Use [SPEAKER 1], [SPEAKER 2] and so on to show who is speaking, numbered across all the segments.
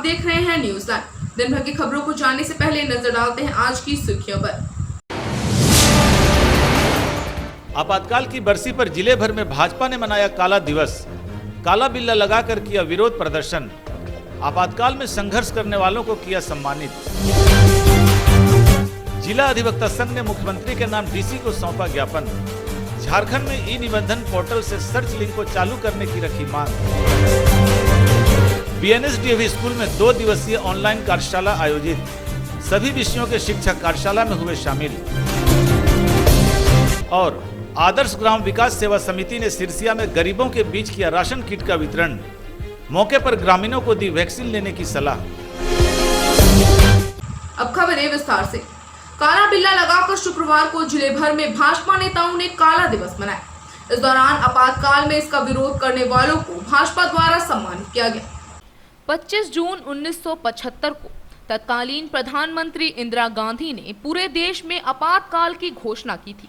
[SPEAKER 1] देख रहे हैं न्यूज़ लाइव। दिन भर की खबरों को जानने से पहले नजर डालते हैं आज की सुर्खियों पर।
[SPEAKER 2] आपातकाल की बरसी पर जिले भर में भाजपा ने मनाया काला दिवस। काला बिल्ला लगाकर किया विरोध प्रदर्शन। आपातकाल में संघर्ष करने वालों को किया सम्मानित। जिला अधिवक्ता संघ ने मुख्यमंत्री के नाम डीसी को सौंपा ज्ञापन। झारखंड में ई निबंधन पोर्टल से सर्च लिंक को चालू करने की रखी मांग। बीएनएसडीएवी स्कूल में 2 दिवसीय ऑनलाइन कार्यशाला आयोजित। सभी विषयों के शिक्षक कार्यशाला में हुए शामिल। और आदर्श ग्राम विकास सेवा समिति ने सिरसिया में गरीबों के बीच किया राशन किट का वितरण। मौके पर ग्रामीणों को दी वैक्सीन लेने की सलाह।
[SPEAKER 1] अब खबरें विस्तार से। काला बिल्ला लगाकर शुक्रवार को जिले भर में भाजपा नेताओं ने काला दिवस मनाया। इस दौरान आपातकाल में इसका विरोध करने वालों को भाजपा द्वारा सम्मानित किया गया।
[SPEAKER 3] 25 जून 1975 को तत्कालीन प्रधानमंत्री इंदिरा गांधी ने पूरे देश में आपातकाल की घोषणा की थी।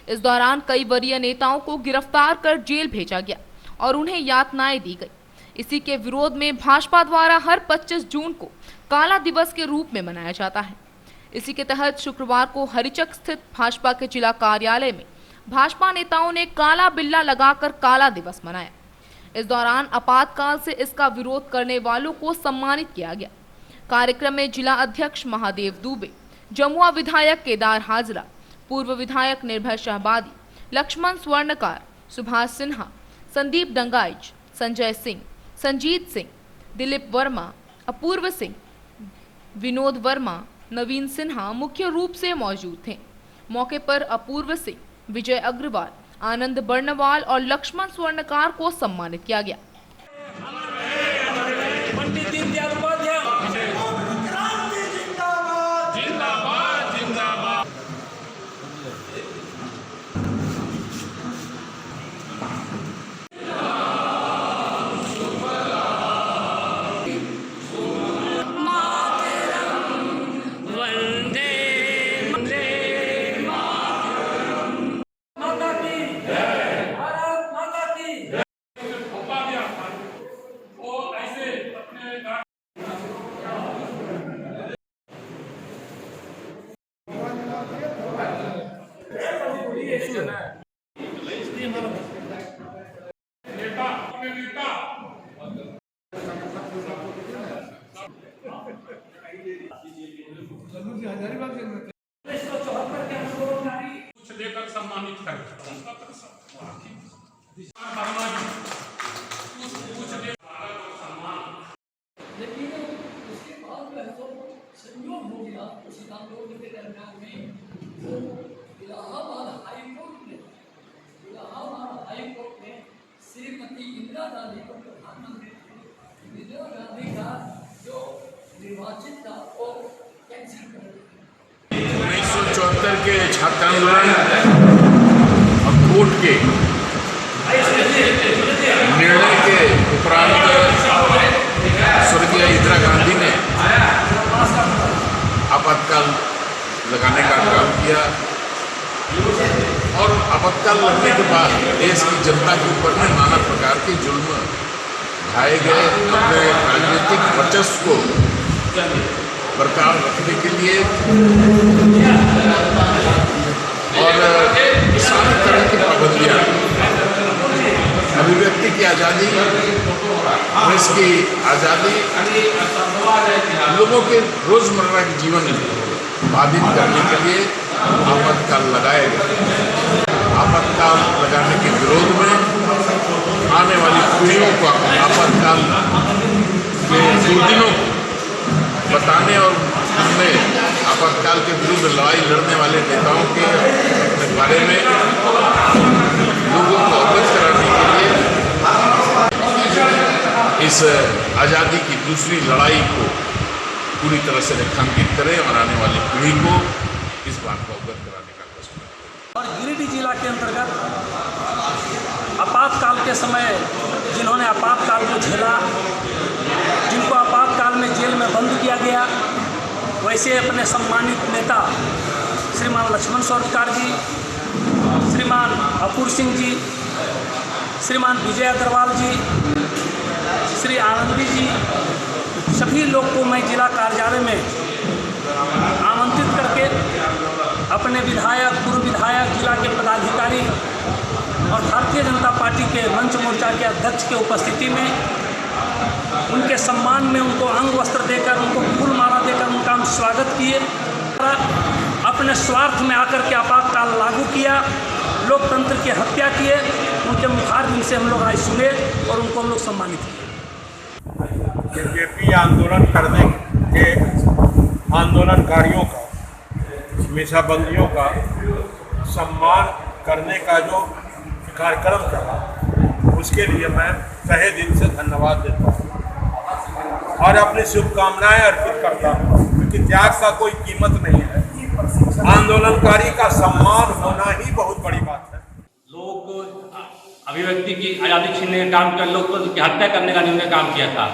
[SPEAKER 3] इस दौरान कई वरीय नेताओं को गिरफ्तार कर जेल भेजा गया और उन्हें यातनाएं दी गई। इसी के विरोध में भाजपा द्वारा हर 25 जून को काला दिवस के रूप में मनाया जाता है। इसी के तहत शुक्रवार को हरिचक स्थित भाजपा के जिला कार्यालय में भाजपा नेताओं ने काला बिल्ला लगाकर काला दिवस मनाया। इस दौरान आपातकाल से इसका विरोध करने वालों को सम्मानित किया गया। कार्यक्रम में जिला अध्यक्ष महादेव दुबे, जमुआ विधायक केदार हाजरा, पूर्व विधायक निर्भय शहबादी, लक्ष्मण स्वर्णकार, सुभाष सिन्हा, संदीप डंगाइच, संजय सिंह, संजीत सिंह, दिलीप वर्मा, अपूर्व सिंह, विनोद वर्मा, नवीन सिन्हा मुख्य रूप से मौजूद थे। मौके पर अपूर्व सिंह, विजय अग्रवाल, आनंद बर्णवाल और लक्ष्मण स्वर्णकार को सम्मानित किया गया।
[SPEAKER 4] कुछ देकर सम्मानित कर
[SPEAKER 5] लेकिन उसके बाद में तो संयोग हो गया उस आंदोलन के दरमियान में वो इलाहाबाद हाई कोर्ट में श्रीमती इंदिरा गांधी को प्रधानमंत्री इंदिरा गांधी का जो निर्वाचित था वो कैंसिल कर दिया।
[SPEAKER 4] 1974 के छात्र आंदोलन और कोर्ट के निर्णय के उपरांत स्वर्गीय इंदिरा गांधी ने आपातकाल लगाने का काम किया और आपातकाल लगने के बाद देश की जनता के ऊपर में नाना प्रकार के जुल्म ढाए गए। अपने राजनीतिक वर्चस्व को बरकरार रखने के लिए और सारी तरह की पाबंदियाँ, अभिव्यक्ति की आज़ादी, प्रेस की आज़ादी, लोगों के रोजमर्रा के जीवन बाधित करने के लिए आपातकाल लगाया गया। आपातकाल लगाने के विरोध में आने वाली पीढ़ियों को आपातकाल के दुर्दिनों को बताने और उनमें आपातकाल के विरुद्ध लड़ाई लड़ने वाले नेताओं के बारे में लोगों को अवगत कराने के लिए इस आज़ादी की दूसरी लड़ाई को पूरी तरह से रेखांकित करें और आने वाली पीढ़ी को इस बात को अवगत कराने का कष्ट करें।
[SPEAKER 6] और गिरिडीह जिला के अंतर्गत आपातकाल के समय जिन्होंने आपातकाल को झेला, जिनको आपातकाल में जेल में बंद किया गया, वैसे अपने सम्मानित नेता श्रीमान लक्ष्मण स्वर्णकार जी, श्रीमान अपूर्व सिंह जी, श्रीमान विजय अग्रवाल जी, श्री आनंदी जी, सभी लोग को मैं जिला कार्यालय में आमंत्रित करके अपने विधायक, पूर्व विधायक, जिला के पदाधिकारी और भारतीय जनता पार्टी के मंच मोर्चा के अध्यक्ष के उपस्थिति में उनके सम्मान में उनको अंग वस्त्र देकर, उनको फूल माला देकर उनका हम स्वागत किए। अपने स्वार्थ में आकर के आपातकाल लागू किया, लोकतंत्र की हत्या किए, उनके मुखारबिन से हम लोग आज सुने और उनको हम लोग सम्मानित किए।
[SPEAKER 7] बीजेपी आंदोलन करने के आंदोलनकारियों का, मीसाबंदियों का सम्मान करने का जो कार्यक्रम करा, उसके लिए मैं तहे दिल से धन्यवाद देता हूँ और अपनी शुभकामनाएं अर्पित करता हूँ, क्योंकि त्याग का कोई कीमत नहीं है। आंदोलनकारी का सम्मान होना ही बहुत बड़ी बात है।
[SPEAKER 8] लोग अभिव्यक्ति की आज़ादी छीनने का काम किया, लोकतंत्र की हत्या करने का इन्होंने काम किया था।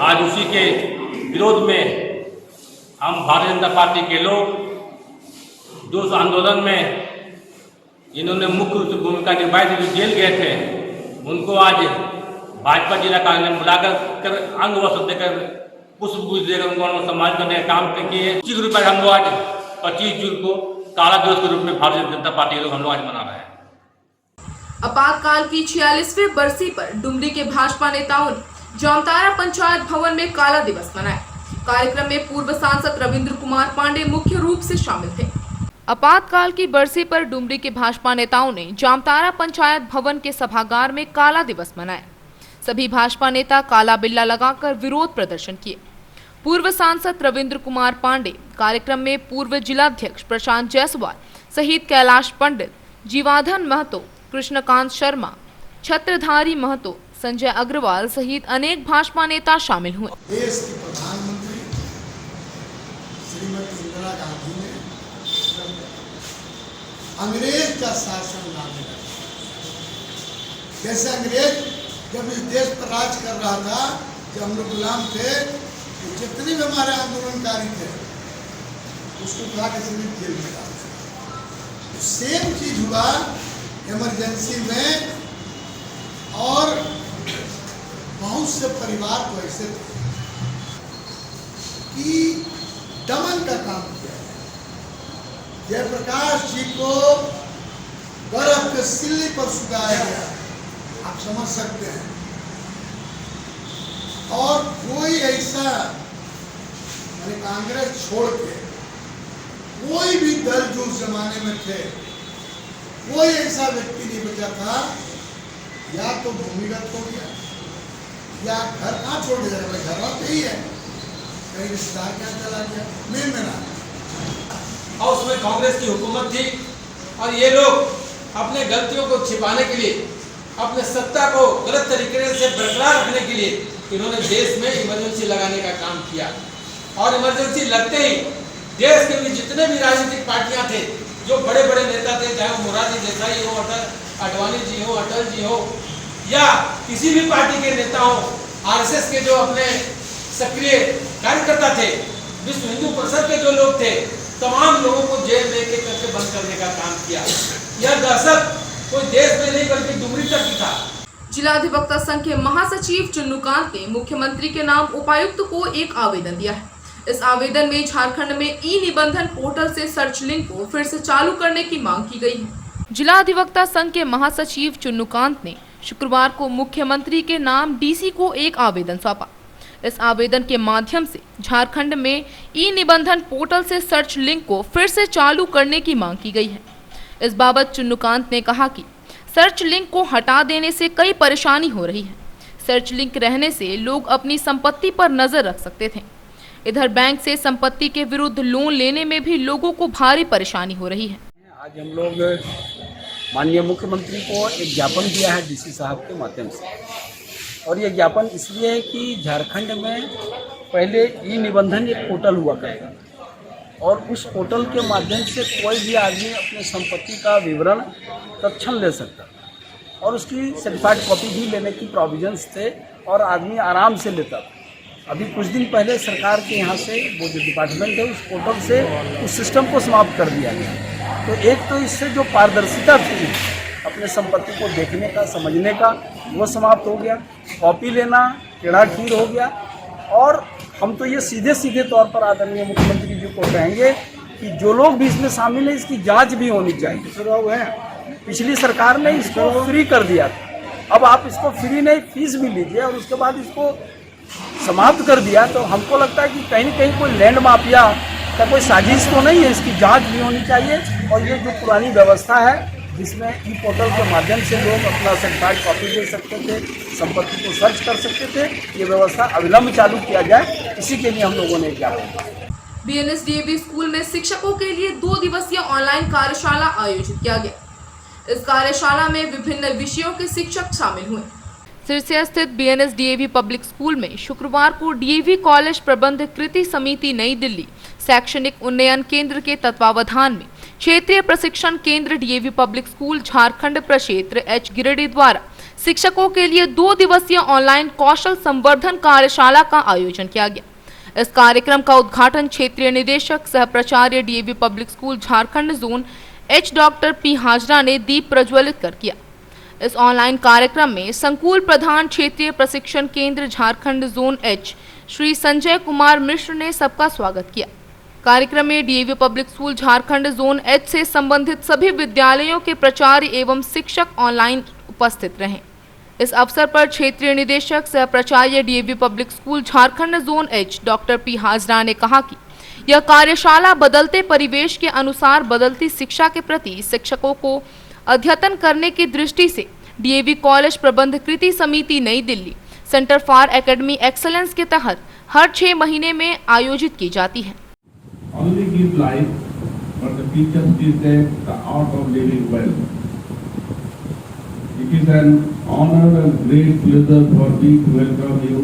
[SPEAKER 8] आज उसी के विरोध में हम भारतीय जनता पार्टी के लोग जो उस आंदोलन में इन्होंने मुख्य रूप से भूमिका निभाई थी, जो जेल गए थे, उनको आज भाजपा जिला कार्यालय में बुलाकर अंग वस्त्र देकर, पुष्प गुच्छ देकर उनको सम्मान करने का काम किए। इसी रूप में हम लोग आज 25 जून को काला दिवस के रूप में भारतीय जनता पार्टी के लोग हम लोग आज मना रहे हैं।
[SPEAKER 1] आपातकाल की 46वीं बरसी पर डुमरी के भाजपा नेताओं ने जामताड़ा पंचायत भवन में काला दिवस मनाया। कार्यक्रम में पूर्व सांसद रविंद्र कुमार पांडे मुख्य रूप से शामिल थे।
[SPEAKER 3] आपातकाल की बरसी पर डुमरी के भाजपा नेताओं ने जामताड़ा पंचायत भवन के सभागार में काला दिवस मनाया। सभी भाजपा नेता काला बिल्ला लगाकर विरोध प्रदर्शन किए। पूर्व सांसद रविंद्र कुमार पांडे, कार्यक्रम में पूर्व जिलाध्यक्ष प्रशांत जायसवाल सहित कैलाश पंडित, जीवाधन महतो, कृष्णकांत शर्मा, छत्रधारी महतो, संजय अग्रवाल सहित अनेक भाजपा नेता शामिल हुए।
[SPEAKER 9] देश की प्रधानमंत्री श्रीमती इंदिरा गांधी ने अंग्रेज का शासन लाने लगा। जैसे अंग्रेज जब इस देश पर राज कर रहा था, जब हम लोग गुलाम थे, तो जितने भी हमारे आंदोलनकारी थे उसको उठा के सिर्फ जेल में डाल। सेम चीज हुआ इमरजेंसी में, और बहुत से परिवार को ऐसे कि दमन का काम किया। जयप्रकाश जी को बर्फ के सिल्ली पर सुखाया गया, आप समझ सकते हैं। और कोई ऐसा, कांग्रेस छोड़ के कोई भी दल जो उस जमाने में थे, कोई ऐसा व्यक्ति नहीं बचा था, या तो भूमिगत हो गया या घर कहाँ छोड़ के जाएगा, घर पे ही है, कहीं रिश्तेदार क्या चला गया, नहीं मेरा।
[SPEAKER 10] और उसमें कांग्रेस की हुकूमत थी और ये लोग अपने गलतियों को छिपाने के लिए, अपने सत्ता को गलत तरीके से बरकरार रखने के लिए इन्होंने देश में इमरजेंसी लगाने का काम किया। और इमरजेंसी लगते ही देश के भी जितने भी राजनीतिक पार्टियां थे, जो बड़े बड़े नेता थे, चाहे वो मोरारजी देसाई हो, अडवाणी जी हो, अटल जी हो, या किसी भी पार्टी के नेता हो, आरएसएस के जो अपने सक्रिय कार्यकर्ता थे, विश्व हिंदू परिषद के जो लोग थे, तमाम लोगों को जेल में एक करके बंद करने का काम किया। यह दहशत कोई देश में नहीं बल्कि डुमरी तक ही था।
[SPEAKER 1] जिला अधिवक्ता संघ के महासचिव चुन्नूकांत ने मुख्यमंत्री के नाम उपायुक्त को एक आवेदन दिया है। इस आवेदन में झारखंड में ई निबंधन पोर्टल से सर्च लिंक को फिर से चालू करने की मांग की गई है।
[SPEAKER 3] जिला अधिवक्ता संघ के महासचिव चुन्नूकांत ने शुक्रवार को मुख्यमंत्री के नाम डीसी को एक आवेदन सौंपा। इस आवेदन के माध्यम से झारखंड में ई निबंधन पोर्टल से सर्च लिंक को फिर से चालू करने की मांग की गई है। इस बाबत चुन्नूकांत ने कहा कि सर्च लिंक को हटा देने से कई परेशानी हो रही है। सर्च लिंक रहने से लोग अपनी संपत्ति पर नजर रख सकते थे। इधर बैंक से संपत्ति के विरुद्ध लोन लेने में भी लोगों को भारी परेशानी हो रही है।
[SPEAKER 6] आज हम लोग माननीय मुख्यमंत्री को एक ज्ञापन दिया है डीसी साहब के माध्यम से, और ये ज्ञापन इसलिए है कि झारखंड में पहले ई निबंधन एक पोर्टल हुआ करता था, और उस पोर्टल के माध्यम से कोई भी आदमी अपने संपत्ति का विवरण तत्क्षण ले सकता था, और उसकी सर्टिफाइड कॉपी भी लेने की प्रोविजंस थे, और आदमी आराम से लेता था। अभी कुछ दिन पहले सरकार के यहाँ से वो जो डिपार्टमेंट है, उस पोर्टल से उस सिस्टम को समाप्त कर दिया गया। तो एक तो इससे जो पारदर्शिता थी अपने संपत्ति को देखने का, समझने का, वो समाप्त हो गया। कॉपी लेना टेढ़ा खीर हो गया, और हम तो ये सीधे सीधे तौर पर आदरणीय मुख्यमंत्री जी को कहेंगे कि जो लोग भी इसमें शामिल हैं इसकी जांच भी होनी चाहिए। पिछली सरकार ने इसको फ्री कर दिया था, अब आप इसको फ्री नहीं फीस भी लीजिए और उसके बाद इसको समाप्त कर दिया, तो हमको लगता है कि कहीं न कहीं कोई लैंड माफिया का कोई साजिश तो नहीं है। इसकी जांच भी होनी चाहिए और ये जो पुरानी व्यवस्था है जिसमें ई पोर्टल के माध्यम से लोग अपना सर्टिफाइड कॉपी दे सकते थे, संपत्ति को सर्च कर सकते थे, ये व्यवस्था अविलंब चालू किया जाए, इसी के लिए हम लोगों ने ज्ञापन
[SPEAKER 1] बीएनएसडीएवी स्कूल में शिक्षकों के लिए 2 दिवसीय ऑनलाइन कार्यशाला आयोजित किया गया। इस कार्यशाला में विभिन्न विषयों के शिक्षक शामिल हुए।
[SPEAKER 3] सिरसिया स्थित बीएनएसडीएवी पब्लिक स्कूल में शुक्रवार को डीएवी कॉलेज प्रबंध कृति समिति नई दिल्ली शैक्षणिक उन्नयन केंद्र के तत्वावधान में क्षेत्रीय प्रशिक्षण केंद्र डीएवी पब्लिक स्कूल झारखंड प्रक्षेत्र एच गिरिडीह द्वारा शिक्षकों के लिए 2 दिवसीय ऑनलाइन कौशल संवर्धन कार्यशाला का आयोजन किया गया। इस कार्यक्रम का उद्घाटन क्षेत्रीय निदेशक सह प्राचार्य DAV public school Jharkhand zone H doctor P Hazra ने दीप प्रज्वलित कर किया। इस ऑनलाइन कार्यक्रम में संकुल प्रधान क्षेत्रीय प्रशिक्षण केंद्र झारखंड जोन एच श्री संजय कुमार मिश्र ने सबका स्वागत किया। कार्यक्रम में DAV public school Jharkhand zone H से संबंधित सभी विद्यालयों के प्राचार्य एवं शिक्षक ऑनलाइन उपस्थित रहे। इस अवसर पर क्षेत्रीय निदेशक सह प्राचार्य DAV public school Jharkhand zone H doctor P Hazra ने कहा कि यह कार्यशाला बदलते परिवेश के अनुसार बदलती शिक्षा के प्रति शिक्षकों को अद्यतन करने की दृष्टि से डीएवी कॉलेज प्रबंध कृति समिति नई Delhi centre for academy excellence के तहत हर 6 महीने में आयोजित की जाती है।
[SPEAKER 11] Only give life, but the teachers teach them the art of living well. It is an honor and great pleasure for me to welcome you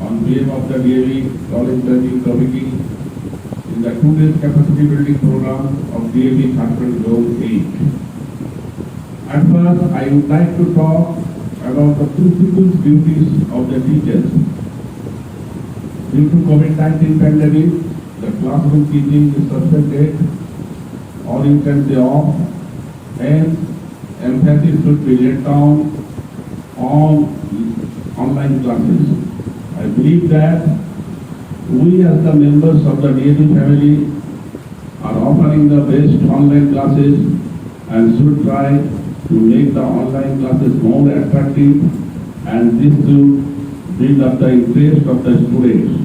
[SPEAKER 11] on behalf of the DAV College Learning Committee in the 2 days capacity building program of DAV Jharkhand Zone 8. At first, I would like to talk about the principal duties of the teachers. Due to COVID-19 pandemic, the classroom teaching is suspended or you can say off, and emphasis should be laid down on online classes. I believe that we as the members of the DAV family are offering the best online classes and should try to make the online classes more attractive, and this should build up the interest of the students.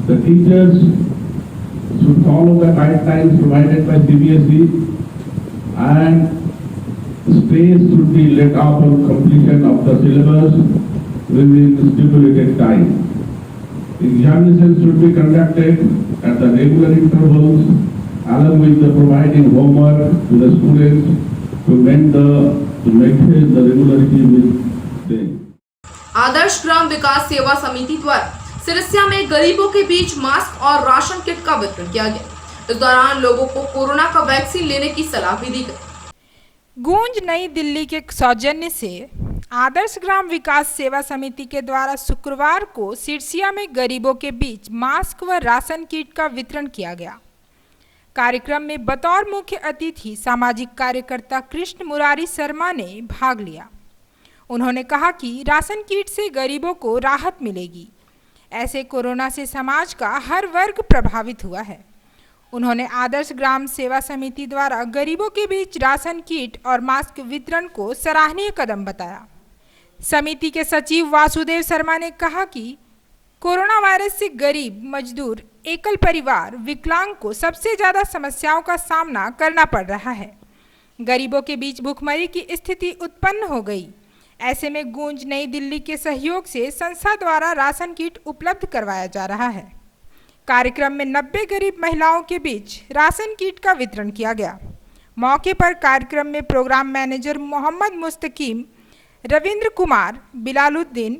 [SPEAKER 11] The teachers should follow the guidelines provided by CBSE and space should be let out on completion of the syllabus within the stipulated time. Examinations should be conducted at the regular intervals along with the providing homework to the students to maintain the regularity with them.
[SPEAKER 1] Adarsh Gram विकास सेवा समिति द्वारा सिरसिया में गरीबों के बीच mask और ration kit का वितरण किया गया। इस दौरान लोगों को कोरोना का वैक्सीन लेने की सलाह भी दी गई।
[SPEAKER 12] गूंज नई दिल्ली के सौजन्य से आदर्श ग्राम विकास सेवा समिति के द्वारा शुक्रवार को सिरसिया में गरीबों के बीच मास्क व राशन किट का वितरण किया गया। कार्यक्रम में बतौर मुख्य अतिथि सामाजिक कार्यकर्ता कृष्ण मुरारी शर्मा ने भाग लिया। उन्होंने कहा कि राशन किट से गरीबों को राहत मिलेगी। ऐसे कोरोना से समाज का हर वर्ग प्रभावित हुआ है। उन्होंने आदर्श ग्राम सेवा समिति द्वारा गरीबों के बीच राशन किट और मास्क वितरण को सराहनीय कदम बताया। समिति के सचिव वासुदेव शर्मा ने कहा कि कोरोना वायरस से गरीब, मजदूर, एकल परिवार, विकलांग को सबसे ज़्यादा समस्याओं का सामना करना पड़ रहा है। गरीबों के बीच भूखमरी की स्थिति उत्पन्न हो गई। ऐसे में गूंज नई दिल्ली के सहयोग से संस्था द्वारा राशन किट उपलब्ध करवाया जा रहा है। कार्यक्रम में 90 गरीब महिलाओं के बीच राशन किट का वितरण किया गया। मौके पर कार्यक्रम में प्रोग्राम मैनेजर मोहम्मद मुस्तकीम, रविंद्र कुमार, बिलालुद्दीन,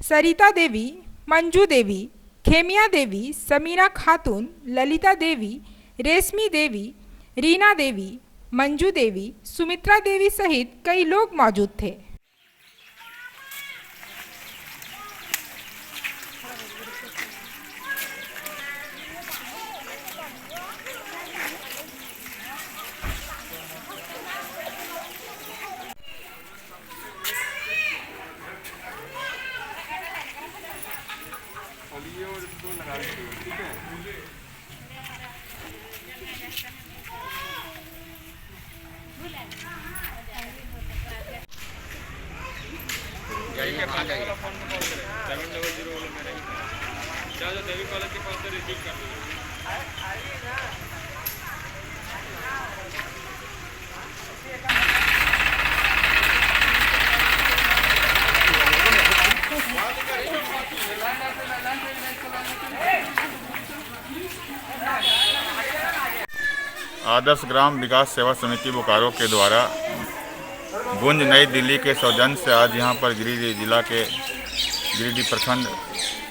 [SPEAKER 12] सरिता देवी, मंजू देवी, खेमिया देवी, समीना खातून, ललिता देवी, रेशमी देवी, रीना देवी, मंजू देवी, सुमित्रा देवी सहित कई लोग मौजूद थे।
[SPEAKER 13] आदर्श ग्राम विकास सेवा समिति बोकारो के द्वारा गुंज नई दिल्ली के सौजन्य से आज यहाँ पर गिरिडीह जिला के गिरिडीह प्रखंड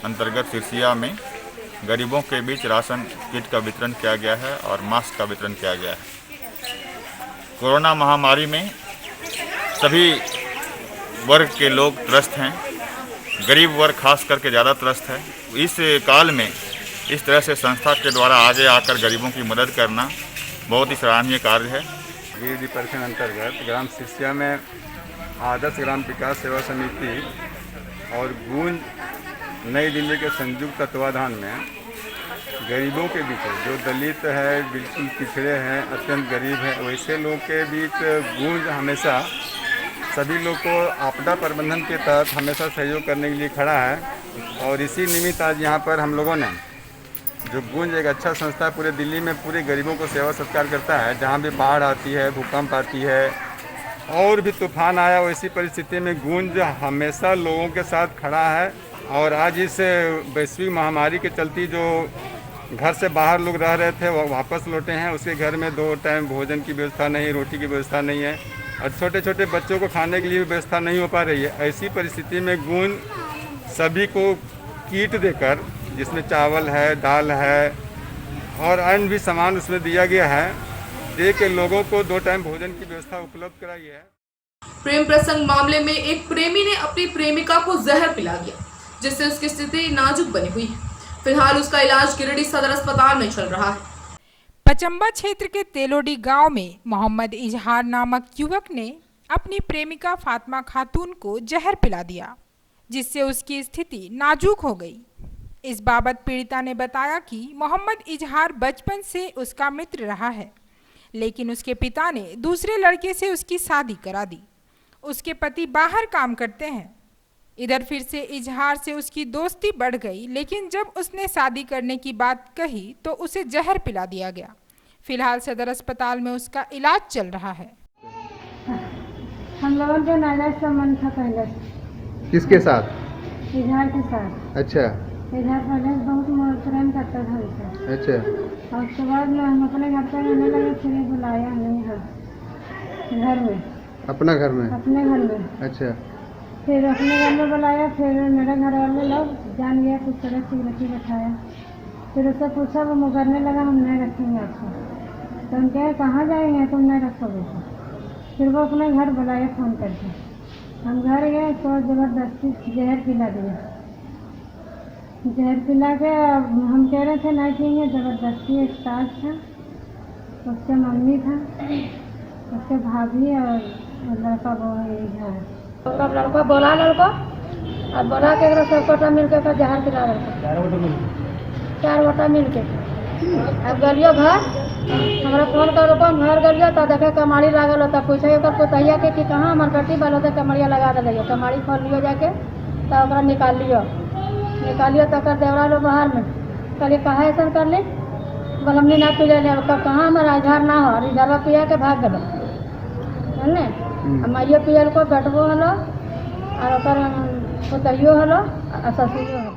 [SPEAKER 13] अंतर्गत सिरसिया में गरीबों के बीच राशन किट का वितरण किया गया है और मास्क का वितरण किया गया है। कोरोना महामारी में सभी वर्ग के लोग त्रस्त हैं, गरीब वर्ग खास करके ज़्यादा त्रस्त है। इस काल में इस तरह से संस्था के द्वारा आगे आकर गरीबों की मदद करना बहुत ही सराहनीय कार्य है।
[SPEAKER 14] गिरिडीह प्रखंड अंतर्गत ग्राम सिरसिया में आदर्श ग्राम विकास सेवा समिति और गूंज नई दिल्ली के संयुक्त तत्वाधान में गरीबों के बीच जो दलित है, बिल्कुल पिछड़े हैं, अत्यंत गरीब हैं, वैसे लोग के बीच गूंज हमेशा सभी लोग को आपदा प्रबंधन के तहत हमेशा सहयोग करने के लिए खड़ा है। और इसी निमित्त आज यहाँ पर हम लोगों ने जो गूंज एक अच्छा संस्था पूरे दिल्ली में पूरे गरीबों को सेवा सत्कार करता है, जहाँ भी बाढ़ आती है, भूकंप आती है और भी तूफान आया, वैसी परिस्थिति में गूंज हमेशा लोगों के साथ खड़ा है। और आज इस वैश्विक महामारी के चलते जो घर से बाहर लोग रह रहे थे वो वापस लौटे हैं, उसके घर में 2 टाइम भोजन की व्यवस्था नहीं, रोटी की व्यवस्था नहीं है और छोटे छोटे बच्चों को खाने के लिए भी व्यवस्था नहीं हो पा रही है। ऐसी परिस्थिति में गूंज सभी को किट देकर, जिसमें चावल है, दाल है और अन्य भी सामान उसमें दिया गया है, दे के लोगों को 2 टाइम भोजन की व्यवस्था उपलब्ध कराई है।
[SPEAKER 1] प्रेम प्रसंग मामले में एक प्रेमी ने अपनी प्रेमिका को जहर पिला दिया, जिससे उसकी स्थिति नाजुक बनी हुई है। फिलहाल उसका इलाज गिरिडीह सदर अस्पताल में चल रहा है।
[SPEAKER 12] पचम्बा क्षेत्र के तेलोडी गांव में मोहम्मद इजहार नामक युवक ने अपनी प्रेमिका फातिमा खातून को जहर पिला दिया, जिससे उसकी स्थिति नाजुक हो गई। इस बाबत पीड़िता ने बताया कि मोहम्मद इजहार बचपन से उसका मित्र रहा है, लेकिन उसके पिता ने दूसरे लड़के से उसकी शादी करा दी। उसके पति बाहर काम करते हैं। इधर फिर से इजहार से उसकी दोस्ती बढ़ गई, लेकिन जब उसने शादी करने की बात कही तो उसे जहर पिला दिया गया। फिलहाल सदर अस्पताल में उसका इलाज चल रहा है।
[SPEAKER 15] हम लोगों के नाजायज संबंध था पहले।
[SPEAKER 16] किसके साथ?
[SPEAKER 15] इजहार के साथ।
[SPEAKER 16] अच्छा।
[SPEAKER 15] इजहार पहले बहुत प्रेम करता था उसे।
[SPEAKER 16] अच्छा।
[SPEAKER 15] और उसके बाद में हम अपने घर पे रहने लगे, फिर बुलाया हमें घर में।
[SPEAKER 16] अपना घर में?
[SPEAKER 15] अपने घर में।
[SPEAKER 16] अच्छा।
[SPEAKER 15] फिर अपने घर में बुलाया, फिर मेरे घर वाले लोग जान गया, कुछ तरह सिगरेटी बैठाया। फिर उससे पूछा, वो मुकरने लगा हम नहीं रखेंगे आपको। तो हम कहे कहाँ जाएंगे, तुम नहीं रखोगे तो। फिर वो अपने घर बुलाया फ़ोन करके। हम घर गए तो ज़बरदस्ती जहर पिला दिया। जहर पिला के हम कह रहे थे नहीं पिएंगे, ज़बरदस्ती एक सास था, उसके मम्मी था, उसके भाभी और लड़का वो तब लड़का बोला और बोला के सब कोटा मिल के जहर पिला रहे 4 गोटा मिल के। अब गलियो घर हमारा फोन कर हम घर गलियो तो देखे कमाड़ी लागल होता, पूछे पुतैया के कि कहाँ हमारे बेटी बाल होते कमड़िया लगा दिलियो। कमाड़ी खोल लियो जाके तो निकाल लियो तो कर देवरा लो बाहर में। कहलिए कहा ऐसा कर ली, बोल हमने ना पी ले। तब कहाँ हमारा इधर ना हो, इधर पिया के भाग गलो जानने। माइयो पियल को बेटबो हलो और पुतैयो हलो और ससुरियो हलो।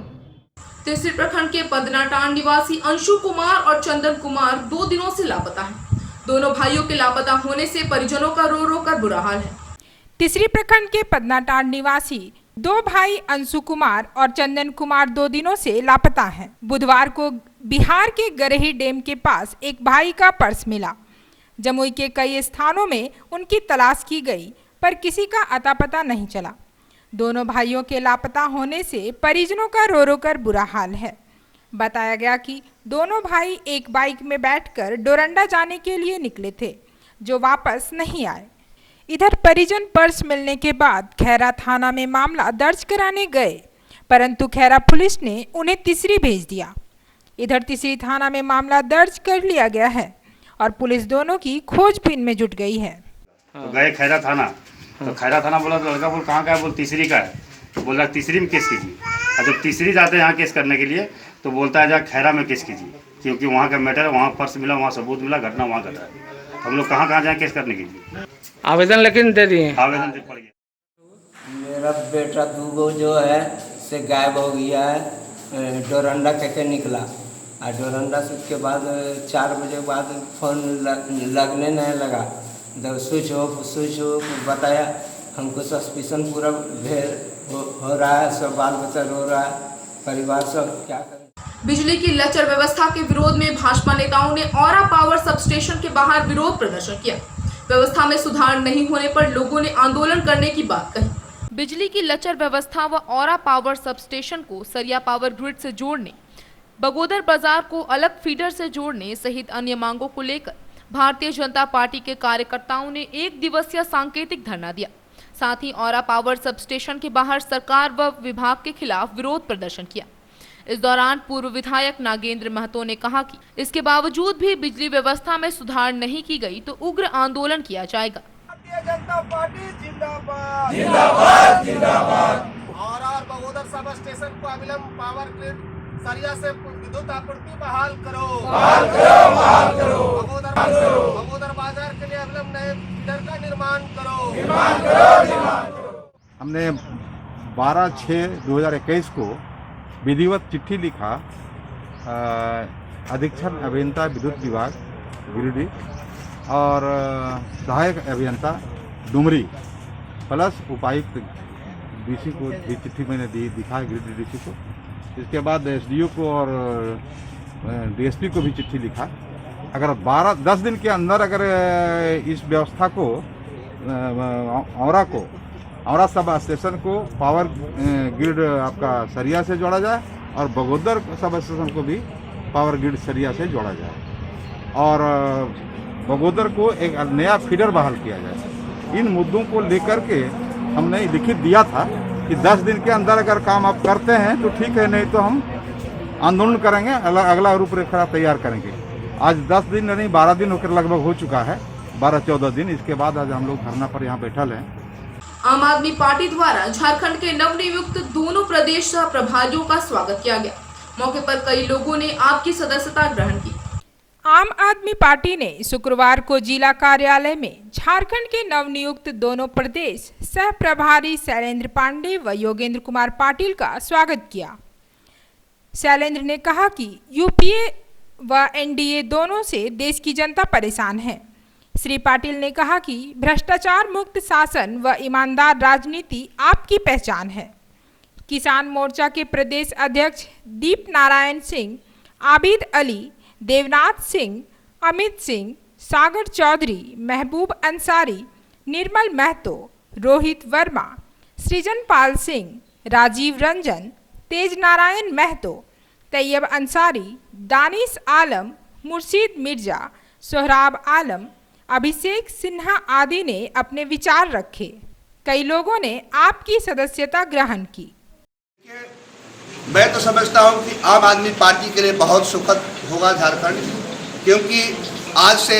[SPEAKER 1] तिसरी प्रखंड के पदनाटांड निवासी अंशु कुमार और चंदन कुमार 2 दिनों से लापता हैं। दोनों भाइयों के लापता होने से परिजनों का रो रो कर बुरा हाल है।
[SPEAKER 12] तिसरी प्रखंड के पदनाटांड निवासी 2 भाई अंशु कुमार और चंदन कुमार 2 दिनों से लापता हैं। बुधवार को बिहार के गरही डैम के पास एक भाई का पर्स मिला। जमुई के कई स्थानों में उनकी तलाश की गई, पर किसी का अता पता नहीं चला। दोनों भाइयों के लापता होने से परिजनों का रो रो कर बुरा हाल है। बताया गया कि दोनों भाई एक बाइक में बैठकर डोरंडा जाने के लिए निकले थे, जो वापस नहीं आए। इधर परिजन पर्स मिलने के बाद खैरा थाना में मामला दर्ज कराने गए, परंतु खैरा पुलिस ने उन्हें तीसरी भेज दिया। इधर तीसरी थाना में मामला दर्ज कर लिया गया है और पुलिस दोनों की खोजबीन में जुट गई है।
[SPEAKER 17] तो गए खैरा थाना, तो खैरा थाना बोला तो लड़का बोल कहाँ का है, बोल तीसरी का है। तो बोला तीसरी में केस कीजिए। और जब तीसरी जाते हैं यहाँ केस करने के लिए तो बोलता है जा खैरा में केस कीजिए, क्योंकि वहाँ का मैटर है, वहाँ पर्स मिला, वहाँ सबूत मिला, घटना वहाँ घटा है। हम लोग कहाँ जाए केस करने के लिए।
[SPEAKER 18] आवेदन लेकिन दे दिए,
[SPEAKER 17] आवेदन दे पड़ गया।
[SPEAKER 19] मेरा बेटा दूगो जो है से गायब हो गया है, डोरंडा के निकला और डोरंडा से के बाद 4 बजे बाद फोन लगने नहीं लगा, जब स्विच ऑफ बताया। हमको सस्पिशन पूरा हो रहा है, सब बाल बच्चा रो रहा है, परिवार सब क्या करें।
[SPEAKER 1] बिजली की लचर व्यवस्था के विरोध में भाजपा नेताओं ने औरा पावर सब स्टेशन के बाहर विरोध प्रदर्शन किया। व्यवस्था में सुधार नहीं होने पर लोगों ने आंदोलन करने की बात कही।
[SPEAKER 3] बिजली की लचर व्यवस्था व औरा पावर सब स्टेशन को सरिया पावर ग्रिड से जोड़ने, बगोदर बाजार को अलग फीडर से जोड़ने सहित अन्य मांगों को लेकर भारतीय जनता पार्टी के कार्यकर्ताओं ने 1 दिवसीय सांकेतिक धरना दिया। साथ ही औरा पावर सब स्टेशन के बाहर सरकार व विभाग के खिलाफ विरोध प्रदर्शन किया। इस दौरान पूर्व विधायक नागेंद्र महतो ने कहा कि इसके बावजूद भी बिजली व्यवस्था में सुधार नहीं की गई तो उग्र आंदोलन किया जाएगा।
[SPEAKER 20] भारतीय जनता पार्टी जिंदाबाद जिंदाबाद जिंदाबाद। और बगोदर सब स्टेशन को अविलंब पावर ग्रिड सरिया से विद्युत आपूर्ति बहाल करो, बहाल करो, बहाल करो। बगोदर बाजार के लिए अविलंब नए फीडर का निर्माण करो, निर्माण करो, निर्माण करो।
[SPEAKER 14] हमने 12/6/2021 को विधिवत चिट्ठी लिखा अधीक्षण अभियंता विद्युत विभाग गिरिडीह और सहायक अभियंता डुमरी प्लस उपायुक्त डीसी को भी चिट्ठी मैंने दिखा गिरिडीह डीसी को। इसके बाद एसडीओ को और डीएसपी को भी चिट्ठी लिखा। अगर 10 दिन के अंदर अगर इस व्यवस्था को औरा सब स्टेशन को पावर ग्रिड आपका सरिया से जोड़ा जाए और बगोदर सब स्टेशन को भी पावर ग्रिड सरिया से जोड़ा जाए और बगोदर को एक नया फीडर बहाल किया जाए। इन मुद्दों को लेकर के हमने लिखित दिया था कि 10 दिन के अंदर अगर काम आप करते हैं तो ठीक है, नहीं तो हम आंदोलन करेंगे, अगला रूपरेखा तैयार करेंगे। आज 10 दिन नहीं 12 दिन होकर लगभग हो चुका है, 12-14 दिन। इसके बाद आज हम लोग धरना पर यहाँ बैठल हैं।
[SPEAKER 1] आम आदमी पार्टी द्वारा झारखंड के नवनियुक्त दोनों प्रदेश सह प्रभारियों का स्वागत किया गया। मौके पर कई लोगों ने आपकी सदस्यता ग्रहण की।
[SPEAKER 12] आम आदमी पार्टी ने शुक्रवार को जिला कार्यालय में झारखंड के नवनियुक्त दोनों प्रदेश सह प्रभारी शैलेंद्र पांडे व योगेंद्र कुमार पाटिल का स्वागत किया। शैलेंद्र ने कहा कि यूपीए व एनडीए दोनों से देश की जनता परेशान है। श्री पाटिल ने कहा कि भ्रष्टाचार मुक्त शासन व ईमानदार राजनीति आपकी पहचान है। किसान मोर्चा के प्रदेश अध्यक्ष दीप नारायण सिंह, आबिद अली, देवनाथ सिंह, अमित सिंह, सागर चौधरी, महबूब अंसारी, निर्मल महतो, रोहित वर्मा, सृजन पाल सिंह, राजीव रंजन, तेज नारायण महतो, तैयब अंसारी, दानिश आलम, मुर्शीद मिर्जा, सोहराब आलम, अभिषेक सिन्हा आदि ने अपने विचार रखे। कई लोगों ने आपकी सदस्यता ग्रहण की।
[SPEAKER 21] मैं तो समझता हूं कि आम आदमी पार्टी के लिए बहुत सुखद होगा झारखंड, क्योंकि आज से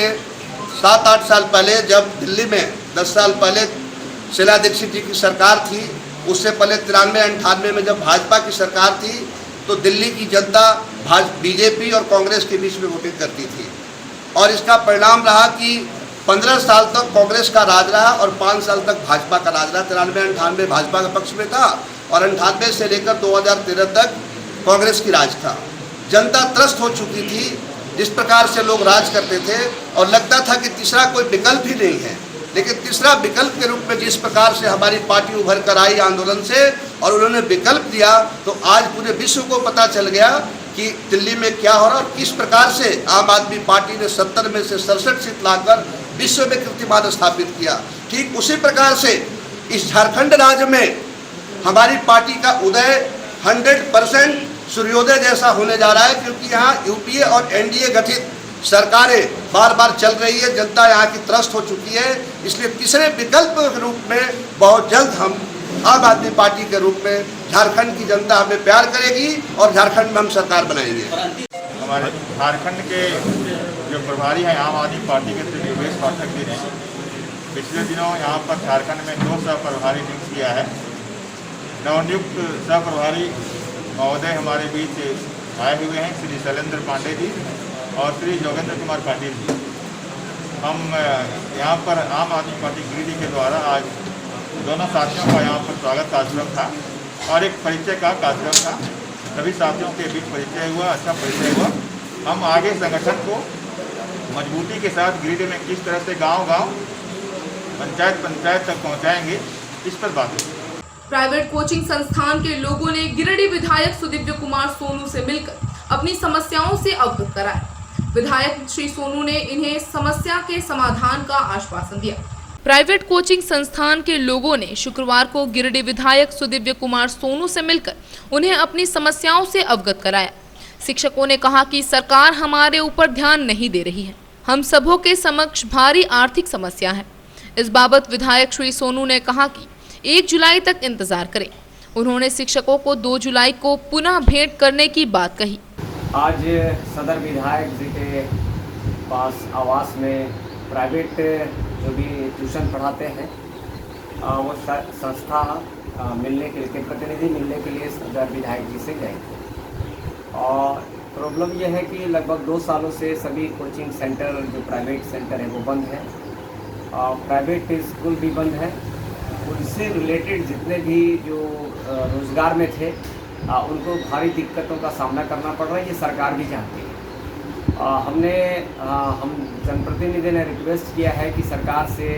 [SPEAKER 21] 7-8 साल पहले जब दिल्ली में 10 साल पहले शीला दीक्षित जी की सरकार थी, उससे पहले 93-98 में जब भाजपा की सरकार थी, तो दिल्ली की जनता बीजेपी और कांग्रेस के बीच में वोटिंग करती थी और इसका परिणाम रहा कि 15 साल तक कांग्रेस का राज रहा और 5 साल तक भाजपा का राज रहा। 93-98 भाजपा के पक्ष में था और 98 से लेकर 2013 तक कांग्रेस की राज था। जनता त्रस्त हो चुकी थी जिस प्रकार से लोग राज करते थे और लगता था कि तीसरा कोई विकल्प ही नहीं है। लेकिन तीसरा विकल्प के रूप में जिस प्रकार से हमारी पार्टी उभर कर आई आंदोलन से और उन्होंने विकल्प दिया, तो आज पूरे विश्व को पता चल गया कि दिल्ली में क्या हो रहा और किस प्रकार से आम आदमी पार्टी ने 70 में से 67 सीट लाकर विश्व में कीर्तिमान स्थापित किया। ठीक उसी प्रकार से इस झारखंड राज्य में हमारी पार्टी का उदय 100% सूर्योदय जैसा होने जा रहा है, क्योंकि यहाँ यूपीए और एनडीए गठित सरकारें बार बार चल रही है, जनता यहाँ की त्रस्त हो चुकी है। इसलिए तीसरे विकल्प के रूप में बहुत जल्द हम आम आदमी पार्टी के रूप में झारखंड की जनता हमें प्यार करेगी और झारखंड में हम सरकार बनाएंगे।
[SPEAKER 13] हमारे झारखंड के जो प्रभारी हैं आम आदमी पार्टी के श्री योगेश पाठक जी ने पिछले दिनों यहाँ पर झारखंड में 2 सह प्रभारी नियुक्त किया है। नवनियुक्त सह प्रभारी महोदय हमारे बीच आए हुए हैं, श्री शैलेंद्र पांडे जी और श्री योगेंद्र कुमार पाटिल जी। हम यहाँ पर आम आदमी पार्टी गिरिडीह के द्वारा आज दोनों साथियों का यहाँ पर स्वागत कार्यक्रम था और एक परिचय का कार्यक्रम था। सभी साथियों के बीच परिचय हुआ, अच्छा परिचय हुआ। हम आगे संगठन को मजबूती के साथ गिरिडीह में किस तरह से गांव-गांव, पंचायत तक पहुँचाएंगे, इस पर बात हुई।
[SPEAKER 1] प्राइवेट कोचिंग संस्थान के लोगों ने गिरिडीह विधायक सुदीव्य कुमार सोनू से मिलकर अपनी समस्याओं से अवगत कराया। विधायक श्री सोनू ने इन्हें समस्या के समाधान का आश्वासन दिया।
[SPEAKER 3] प्राइवेट कोचिंग संस्थान के लोगों ने शुक्रवार को गिरिडीह विधायक सुदीव्य कुमार सोनू से मिलकर उन्हें अपनी समस्याओं से अवगत कराया। शिक्षकों ने कहा कि सरकार हमारे ऊपर ध्यान नहीं दे रही है, हम सबों के समक्ष भारी आर्थिक समस्या है। इस बाबत विधायक श्री सोनू ने कहा कि 1 जुलाई तक इंतजार करें। उन्होंने शिक्षकों को 2 जुलाई को पुनः भेंट करने की बात कही।
[SPEAKER 2] आज सदर विधायक जी के पास आवास में प्राइवेट जो भी ट्यूशन पढ़ाते हैं वो संस्था मिलने के प्रतिनिधि मिलने के लिए सदर विधायक जी से गए थे और प्रॉब्लम यह है कि लगभग 2 सालों से सभी कोचिंग सेंटर जो प्राइवेट सेंटर है वो बंद है और प्राइवेट स्कूल भी बंद है। उनसे रिलेटेड जितने भी जो रोज़गार में थे उनको भारी दिक्कतों का सामना करना पड़ रहा है, ये सरकार भी जानती है। हम जनप्रतिनिधि ने रिक्वेस्ट किया है कि सरकार से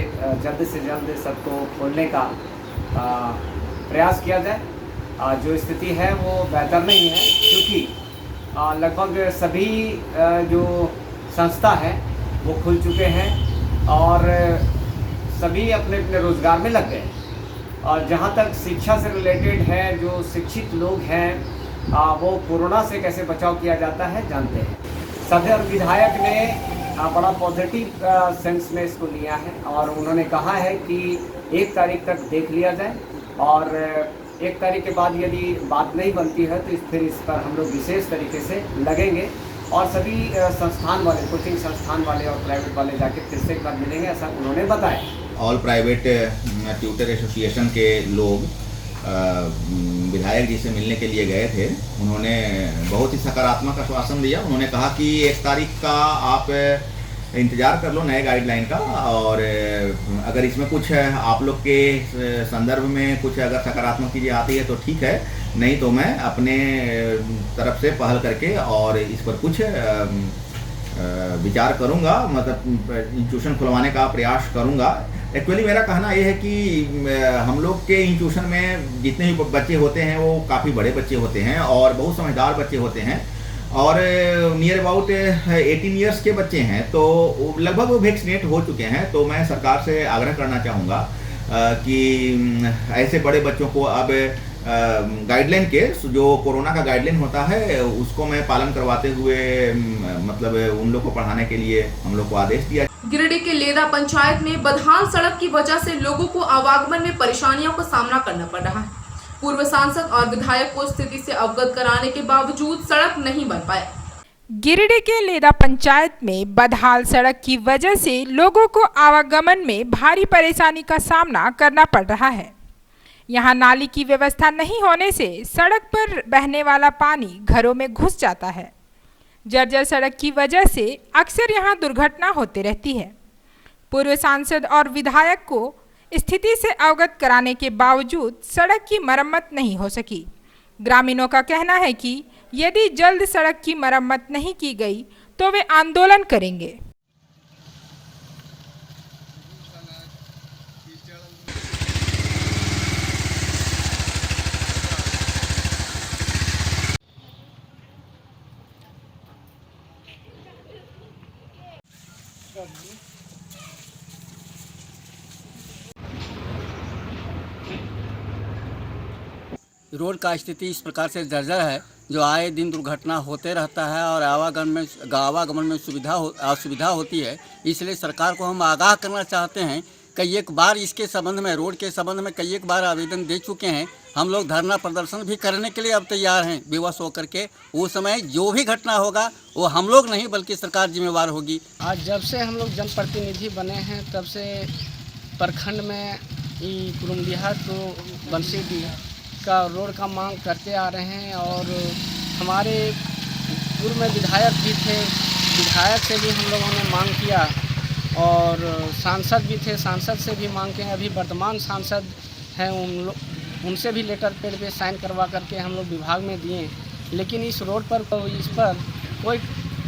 [SPEAKER 2] जल्द सबको खोलने का प्रयास किया जाए। जो स्थिति है वो बेहतर नहीं है क्योंकि लगभग सभी जो संस्था है वो खुल चुके हैं और सभी अपने अपने रोज़गार में लग गए। और जहाँ तक शिक्षा से रिलेटेड है, जो शिक्षित लोग हैं वो कोरोना से कैसे बचाव किया जाता है जानते हैं। सदर विधायक ने बड़ा पॉजिटिव सेंस में इसको लिया है और उन्होंने कहा है कि 1 तारीख तक देख लिया जाए और 1 तारीख के बाद यदि बात नहीं बनती है तो फिर इस पर हम लोग विशेष तरीके से लगेंगे और सभी संस्थान वाले, कोचिंग संस्थान वाले और प्राइवेट वाले जाके फिर से एक बार मिलेंगे, ऐसा उन्होंने बताया।
[SPEAKER 22] ऑल प्राइवेट ट्यूटर एसोसिएशन के लोग विधायक जी से मिलने के लिए गए थे। उन्होंने बहुत ही सकारात्मक आश्वासन दिया। उन्होंने कहा कि 1 तारीख का आप इंतज़ार कर लो नए गाइडलाइन का और अगर इसमें कुछ आप लोग के संदर्भ में कुछ अगर सकारात्मक चीज़ें आती है तो ठीक है, नहीं तो मैं अपने तरफ से पहल करके और इस पर कुछ विचार करूंगा, मतलब इंस्टीट्यूशन खुलवाने का प्रयास करूंगा। एक्चुअली मेरा कहना यह है कि हम लोग के इंस्टीट्यूशन में जितने भी बच्चे होते हैं वो काफ़ी बड़े बच्चे होते हैं और बहुत समझदार बच्चे होते हैं और नियर अबाउट 18 ईयर्स के बच्चे हैं, तो लगभग वो वैक्सीनेट हो चुके हैं। तो मैं सरकार से आग्रह करना चाहूँगा कि ऐसे बड़े बच्चों को अब गाइडलाइन के जो कोरोना का गाइडलाइन होता है उसको मैं पालन करवाते हुए मतलब उन लोग को पढ़ाने के लिए हम लोग को आदेश दिया।
[SPEAKER 1] गिरिडीह के लेदा पंचायत में बदहाल सड़क की वजह से लोगों को आवागमन में परेशानियों का सामना करना पड़ रहा है। पूर्व सांसद और विधायक को स्थिति से अवगत कराने के बावजूद सड़क नहीं बन पाए।
[SPEAKER 12] गिरिडीह के लेदा पंचायत में बदहाल सड़क की वजह से लोगों को आवागमन में भारी परेशानी का सामना करना पड़ रहा है। यहाँ नाली की व्यवस्था नहीं होने से सड़क पर बहने वाला पानी घरों में घुस जाता है। जर्जर सड़क की वजह से अक्सर यहाँ दुर्घटना होती रहती है। पूर्व सांसद और विधायक को स्थिति से अवगत कराने के बावजूद सड़क की मरम्मत नहीं हो सकी। ग्रामीणों का कहना है कि यदि जल्द सड़क की मरम्मत नहीं की गई तो वे आंदोलन करेंगे।
[SPEAKER 23] रोड का स्थिति इस प्रकार से जर्जर है जो आए दिन दुर्घटना होते रहता है और आवागमन में असुविधा होती है। इसलिए सरकार को हम आगाह करना चाहते हैं कई एक बार इसके संबंध में, रोड के संबंध में कई एक बार आवेदन दे चुके हैं। हम लोग धरना प्रदर्शन भी करने के लिए अब तैयार हैं, बेवश होकर के। वो समय जो भी घटना होगा वो हम लोग नहीं बल्कि सरकार जिम्मेवार होगी।
[SPEAKER 18] आज जब से हम लोग जनप्रतिनिधि बने हैं तब से प्रखंड में कुरुमडीहा तो बंसीडीह का रोड का मांग करते आ रहे हैं। और हमारे पूर्व में विधायक भी थे, विधायक से भी हम लोगों ने मांग किया और सांसद भी थे, सांसद से भी मांग के अभी वर्तमान सांसद हैं उनसे भी लेटर पेड पे साइन करवा करके हम लोग विभाग में दिए। लेकिन इस रोड पर कोई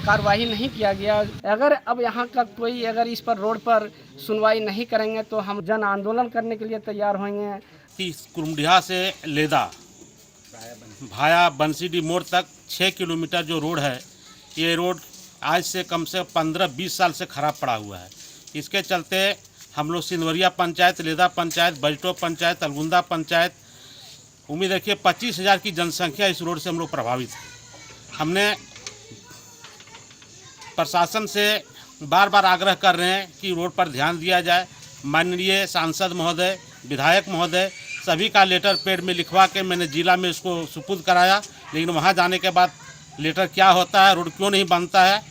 [SPEAKER 18] कार्रवाई नहीं किया गया। अगर अब यहाँ का कोई अगर इस पर रोड पर सुनवाई नहीं करेंगे तो हम जन आंदोलन करने के लिए तैयार होंगे।
[SPEAKER 4] कुरुमडीहा से लेदा भाया बंसीडी मोड़ तक 6 किलोमीटर जो रोड है, ये रोड आज से कम से 15-20 साल से ख़राब पड़ा हुआ है। इसके चलते हम लोग सिंधवरिया पंचायत, लेदा पंचायत, बजटो पंचायत, अलगुंदा पंचायत, उम्मीद रखिए 25,000 की जनसंख्या इस रोड से हम लोग प्रभावित है। हमने प्रशासन से बार बार आग्रह कर रहे हैं कि रोड पर ध्यान दिया जाए। माननीय सांसद महोदय, विधायक महोदय सभी का लेटर पेड में लिखवा के मैंने जिला में इसको सुपुर्द कराया, लेकिन वहाँ जाने के बाद लेटर क्या होता है, रोड क्यों नहीं बनता है,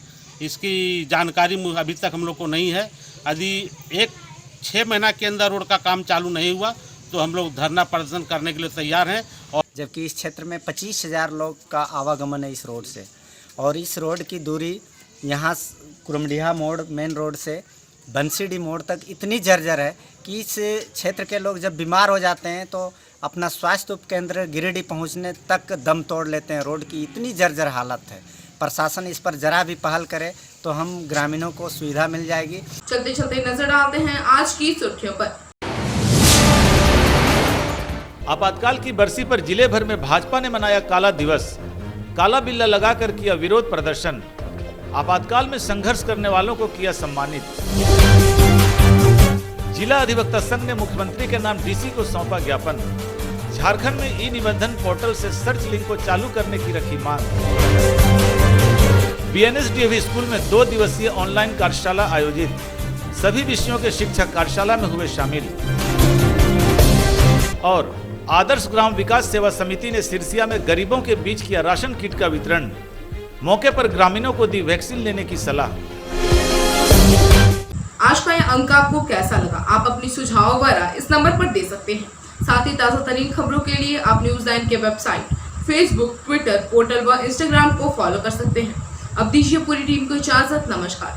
[SPEAKER 4] इसकी जानकारी अभी तक हम लोग को नहीं है। यदि 6 महीना के अंदर रोड का काम चालू नहीं हुआ तो हम लोग धरना प्रदर्शन करने के लिए तैयार हैं। और
[SPEAKER 5] जबकि इस क्षेत्र में 25,000 लोग का आवागमन है इस रोड से, और इस रोड की दूरी यहाँ कुरुमडीहा मोड़ मेन रोड से बंसीडी मोड़ तक इतनी जर्जर है कि इस क्षेत्र के लोग जब बीमार हो जाते हैं तो अपना स्वास्थ्य उपकेंद्र गिरिडीह पहुँचने तक दम तोड़ लेते हैं। रोड की इतनी जर्जर हालत है। प्रशासन इस पर जरा भी पहल करे तो हम ग्रामीणों को सुविधा मिल जाएगी।
[SPEAKER 1] चलते चलते नजर डालते हैं आज की सुर्खियों पर।
[SPEAKER 7] आपातकाल की बरसी पर जिले भर में भाजपा ने मनाया काला दिवस। काला बिल्ला लगाकर किया विरोध प्रदर्शन। आपातकाल में संघर्ष करने वालों को किया सम्मानित। जिला अधिवक्ता संघ ने मुख्यमंत्री के नाम डीसी को सौंपा ज्ञापन। झारखंड में ई निबंधन पोर्टल से सर्च लिंक को चालू करने की रखी मांग। बीएनएसडीएवी स्कूल में 2 दिवसीय ऑनलाइन कार्यशाला आयोजित। सभी विषयों के शिक्षक कार्यशाला में हुए शामिल। और आदर्श ग्राम विकास सेवा समिति ने सिरसिया में गरीबों के बीच किया राशन किट का वितरण। मौके पर ग्रामीणों को दी वैक्सीन लेने की सलाह।
[SPEAKER 1] आज का यह अंक आपको कैसा लगा? आप अपनी सुझाव द्वारा इस नंबर पर दे सकते हैं। साथ ही ताज़ा तरीन खबरों के लिए आप न्यूज़ 9 के वेबसाइट, फेसबुक, ट्विटर, पोर्टल व इंस्टाग्राम को फॉलो कर सकते हैं। अब दीजिए पूरी टीम को इजाजत। नमस्कार।